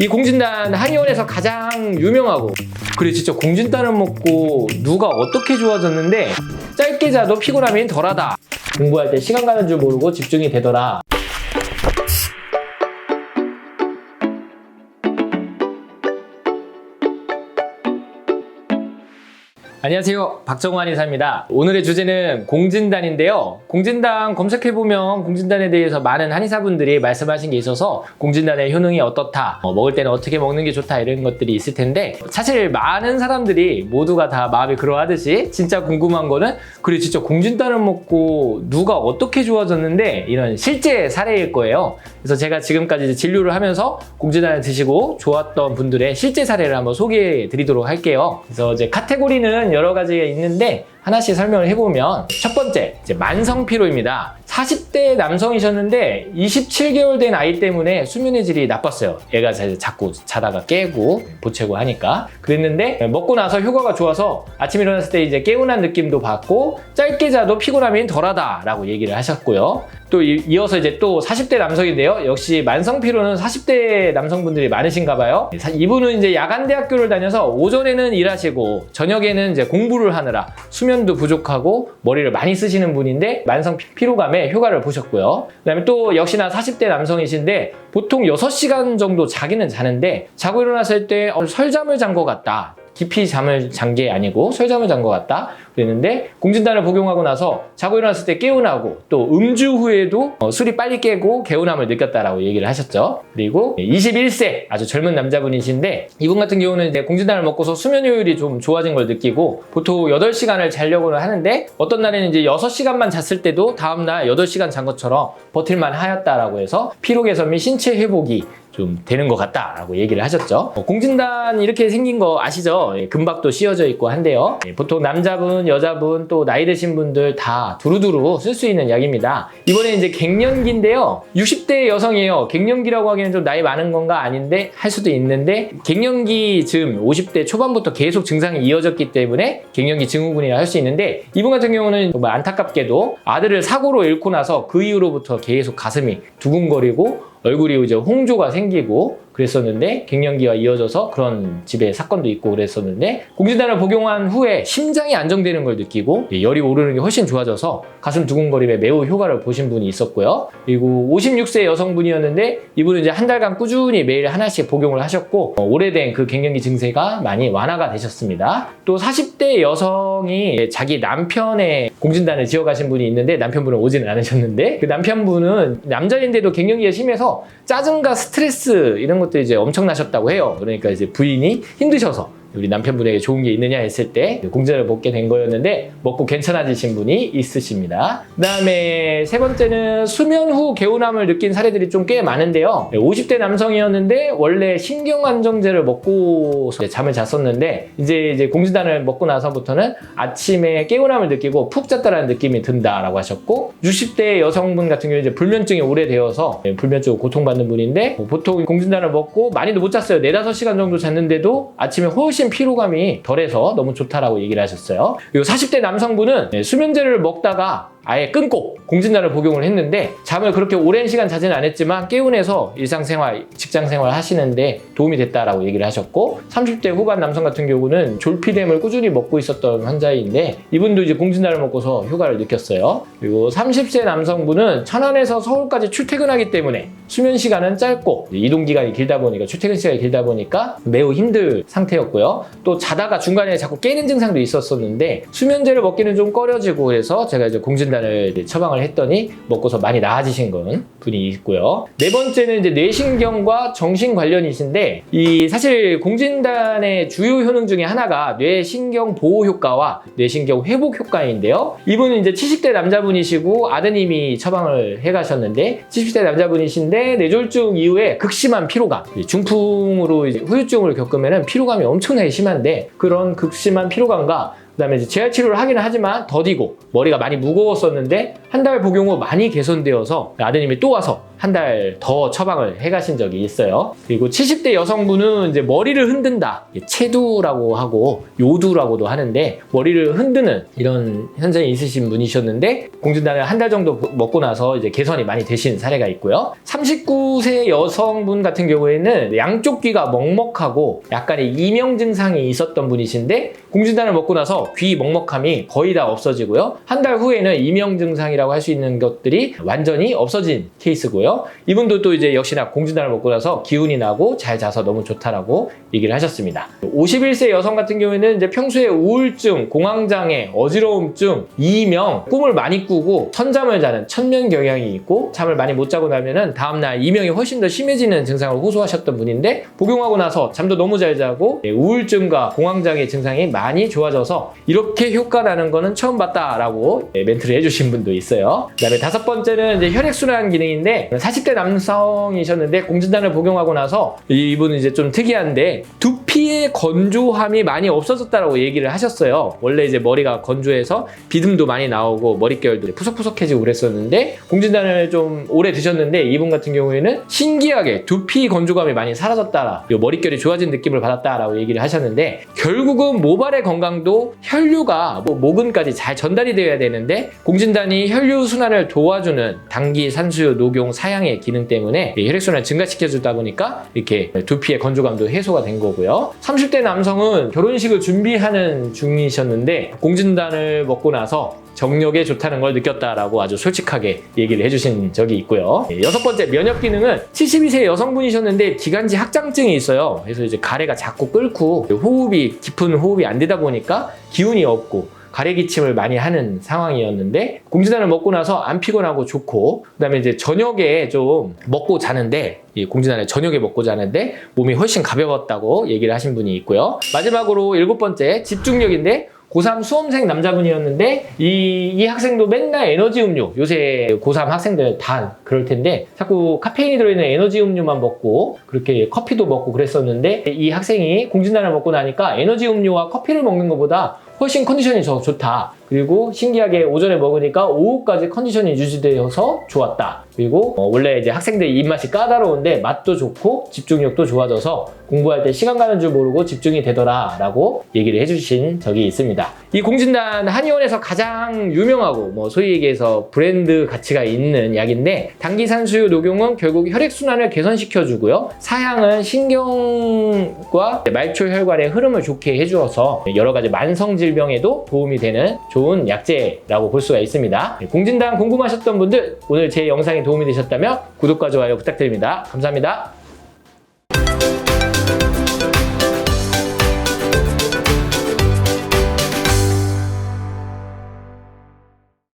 이 공진단 한의원에서 가장 유명하고, 그래 진짜 공진단을 먹고 누가 어떻게 좋아졌는데 짧게 자도 피곤함이 덜하다, 공부할 때 시간 가는 줄 모르고 집중이 되더라. 안녕하세요, 박정환 의사입니다. 오늘의 주제는 공진단인데요. 공진단 검색해보면 공진단에 대해서 많은 한의사분들이 말씀하신 게 있어서 공진단의 효능이 어떻다, 먹을 때는 어떻게 먹는 게 좋다, 이런 것들이 있을 텐데, 사실 많은 사람들이 모두가 다 마음이 그러하듯이 진짜 궁금한 거는, 그래 진짜 공진단을 먹고 누가 어떻게 좋아졌는데, 이런 실제 사례일 거예요. 그래서 제가 지금까지 진료를 하면서 공진단을 드시고 좋았던 분들의 실제 사례를 한번 소개해 드리도록 할게요. 그래서 이제 카테고리는 여러 가지가 있는데 하나씩 설명을 해보면, 첫 번째, 이제 만성 피로입니다. 40대 남성이셨는데 27개월 된 아이 때문에 수면의 질이 나빴어요. 애가 자꾸 자다가 깨고 보채고 하니까. 그랬는데 먹고 나서 효과가 좋아서 아침 일어났을 때 이제 개운한 느낌도 받고 짧게 자도 피곤함이 덜하다라고 얘기를 하셨고요. 또 이어서 이제 또 40대 남성인데요. 역시 만성 피로는 40대 남성분들이 많으신가 봐요. 이분은 이제 야간대학교를 다녀서 오전에는 일하시고 저녁에는 이제 공부를 하느라 수면도 부족하고 머리를 많이 쓰시는 분인데 만성 피로감에 효과를 보셨고요. 그다음에 또 역시나 40대 남성이신데 보통 6시간 정도 자기는 자는데 자고 일어났을 때 설잠을 잔 것 같다, 깊이 잠을 잔 게 아니고 설잠을 잔 것 같다 그랬는데, 공진단을 복용하고 나서 자고 일어났을 때 개운하고 또 음주 후에도 술이 빨리 깨고 개운함을 느꼈다라고 얘기를 하셨죠. 그리고 21세 아주 젊은 남자분이신데, 이분 같은 경우는 이제 공진단을 먹고서 수면 효율이 좀 좋아진 걸 느끼고 보통 8시간을 자려고는 하는데 어떤 날에는 이제 6시간만 잤을 때도 다음날 8시간 잔 것처럼 버틸만 하였다라고 해서 피로 개선 및 신체 회복이 좀 되는 것 같다라고 얘기를 하셨죠. 공진단 이렇게 생긴 거 아시죠? 금박도 씌워져 있고 한데요. 보통 남자분, 여자분, 또 나이 드신 분들 다 두루두루 쓸 수 있는 약입니다. 이번에 이제 갱년기인데요. 60대 여성이에요. 갱년기라고 하기에는 좀 나이 많은 건가 아닌데 할 수도 있는데, 갱년기 즈음 50대 초반부터 계속 증상이 이어졌기 때문에 갱년기 증후군이라 할 수 있는데, 이분 같은 경우는 정말 안타깝게도 아들을 사고로 잃고 나서 그 이후로부터 계속 가슴이 두근거리고 얼굴이 이제 홍조가 생기고 그랬었는데, 갱년기와 이어져서 그런 집에 사건도 있고 그랬었는데, 공진단을 복용한 후에 심장이 안정되는 걸 느끼고 열이 오르는 게 훨씬 좋아져서 가슴 두근거림에 매우 효과를 보신 분이 있었고요. 그리고 56세 여성분이었는데 이분은 이제 한 달간 꾸준히 매일 하나씩 복용을 하셨고 오래된 그 갱년기 증세가 많이 완화가 되셨습니다. 또 40대 여성이 자기 남편의 공진단을 지어가신 분이 있는데, 남편분은 오지는 않으셨는데 그 남편분은 남자인데도 갱년기가 심해서 짜증과 스트레스 이런 것들이 이제 엄청나셨다고 해요. 그러니까 이제 부인이 힘드셔서 우리 남편분에게 좋은 게 있느냐 했을 때 공진단을 먹게 된 거였는데 먹고 괜찮아지신 분이 있으십니다. 그 다음에 세 번째는 수면 후 개운함을 느낀 사례들이 좀 꽤 많은데요. 50대 남성이었는데 원래 신경안정제를 먹고 잠을 잤었는데 이제 공진단을 먹고 나서부터는 아침에 개운함을 느끼고 푹 잤다라는 느낌이 든다라고 하셨고, 60대 여성분 같은 경우는 이제 불면증이 오래되어서 불면증으로 고통받는 분인데 보통 공진단을 먹고 많이도 못 잤어요. 4-5시간 정도 잤는데도 아침에 훨씬 피로감이 덜해서 너무 좋다라고 얘기를 하셨어요. 그리고 40대 남성분은 수면제를 먹다가 아예 끊고 공진단을 복용을 했는데 잠을 그렇게 오랜 시간 자지는 않았지만 개운해서 일상생활, 직장생활 하시는데 도움이 됐다라고 얘기를 하셨고, 30대 후반 남성 같은 경우는 졸피뎀을 꾸준히 먹고 있었던 환자인데 이분도 이제 공진단을 먹고서 효과를 느꼈어요. 그리고 30세 남성분은 천안에서 서울까지 출퇴근하기 때문에 수면 시간은 짧고 이동 기간이 길다 보니까, 출퇴근 시간이 길다 보니까 매우 힘들 상태였고요. 또 자다가 중간에 자꾸 깨는 증상도 있었었는데 수면제를 먹기는 좀 꺼려지고, 그래서 제가 이제 공진단을 처방을 했더니 먹고서 많이 나아지신 분이 있고요. 네 번째는 이제 뇌신경과 정신 관련이신데, 이 사실 공진단의 주요 효능 중에 하나가 뇌신경 보호 효과와 뇌신경 회복 효과인데요. 이분은 이제 70대 남자분이시고 아드님이 처방을 해가셨는데, 70대 남자분이신데 뇌졸중 이후에 극심한 피로감, 중풍으로 이제 후유증을 겪으면 피로감이 엄청나게 심한데, 그런 극심한 피로감과 그다음에 이제 재활 치료를 하기는 하지만 더디고 머리가 많이 무거웠었는데 한 달 복용 후 많이 개선되어서 아드님이 또 와서 한 달 더 처방을 해가신 적이 있어요. 그리고 70대 여성분은 이제 머리를 흔든다. 체두라고 하고 요두라고도 하는데 머리를 흔드는 이런 현상이 있으신 분이셨는데 공진단을 한 달 정도 먹고 나서 이제 개선이 많이 되신 사례가 있고요. 39세 여성분 같은 경우에는 양쪽 귀가 먹먹하고 약간의 이명 증상이 있었던 분이신데 공진단을 먹고 나서 귀 먹먹함이 거의 다 없어지고요. 한 달 후에는 이명 증상이라고 할 수 있는 것들이 완전히 없어진 케이스고요. 이분도 또 이제 역시나 공진단을 먹고 나서 기운이 나고 잘 자서 너무 좋다라고 얘기를 하셨습니다. 51세 여성 같은 경우에는 이제 평소에 우울증, 공황장애, 어지러움증, 이명, 꿈을 많이 꾸고 선잠을 자는 천면 경향이 있고 잠을 많이 못 자고 나면은 다음날 이명이 훨씬 더 심해지는 증상을 호소하셨던 분인데 복용하고 나서 잠도 너무 잘 자고 우울증과 공황장애 증상이 많이 좋아져서 이렇게 효과 나는 거는 처음 봤다라고 멘트를 해주신 분도 있어요. 그다음에 5번째는 이제 혈액순환 기능인데 40대 남성이셨는데 공진단을 복용하고 나서 이분은 이제 좀 특이한데 두피의 건조함이 많이 없어졌다라고 얘기를 하셨어요. 원래 이제 머리가 건조해서 비듬도 많이 나오고 머릿결도 푸석푸석해지고 그랬었는데 공진단을 좀 오래 드셨는데 이분 같은 경우에는 신기하게 두피 건조감이 많이 사라졌다, 머릿결이 좋아진 느낌을 받았다라고 얘기를 하셨는데 결국은 모발의 건강도 혈류가 모근까지 잘 전달이 되어야 되는데 공진단이 혈류 순환을 도와주는 당기, 산수유, 녹용, 사양의 기능 때문에 혈액순환을 증가시켜주다 보니까 이렇게 두피의 건조감도 해소가 된 거고요. 30대 남성은 결혼식을 준비하는 중이셨는데 공진단을 먹고 나서 정력에 좋다는 걸 느꼈다라고 아주 솔직하게 얘기를 해주신 적이 있고요. 6번째, 면역 기능은 72세 여성분이셨는데 기관지 확장증이 있어요. 그래서 이제 가래가 자꾸 끓고 깊은 호흡이 안 되다 보니까 기운이 없고 가래 기침을 많이 하는 상황이었는데 공진단을 먹고 나서 안 피곤하고 좋고 그다음에 이제 저녁에 좀 먹고 자는데 공진단을 저녁에 먹고 자는데 몸이 훨씬 가벼웠다고 얘기를 하신 분이 있고요. 마지막으로 7번째, 집중력인데 고3 수험생 남자분이었는데 이 학생도 맨날 에너지 음료, 요새 고3 학생들 다 그럴 텐데 자꾸 카페인이 들어있는 에너지 음료만 먹고 그렇게 커피도 먹고 그랬었는데 이 학생이 공진단을 먹고 나니까 에너지 음료와 커피를 먹는 것보다 훨씬 컨디션이 더 좋다. 그리고 신기하게 오전에 먹으니까 오후까지 컨디션이 유지되어서 좋았다. 그리고 원래 이제 학생들 입맛이 까다로운데 맛도 좋고 집중력도 좋아져서 공부할 때 시간 가는 줄 모르고 집중이 되더라 라고 얘기를 해주신 적이 있습니다. 이 공진단 한의원에서 가장 유명하고 소위 얘기해서 브랜드 가치가 있는 약인데 당기산수유 녹용은 결국 혈액순환을 개선시켜주고요. 사향은 신경과 말초혈관의 흐름을 좋게 해주어서 여러 가지 만성 질병에도 도움이 되는 좋은 약재라고 볼 수가 있습니다. 공진단 궁금하셨던 분들 오늘 제 영상이 도움이 되셨다면 구독과 좋아요 부탁드립니다. 감사합니다.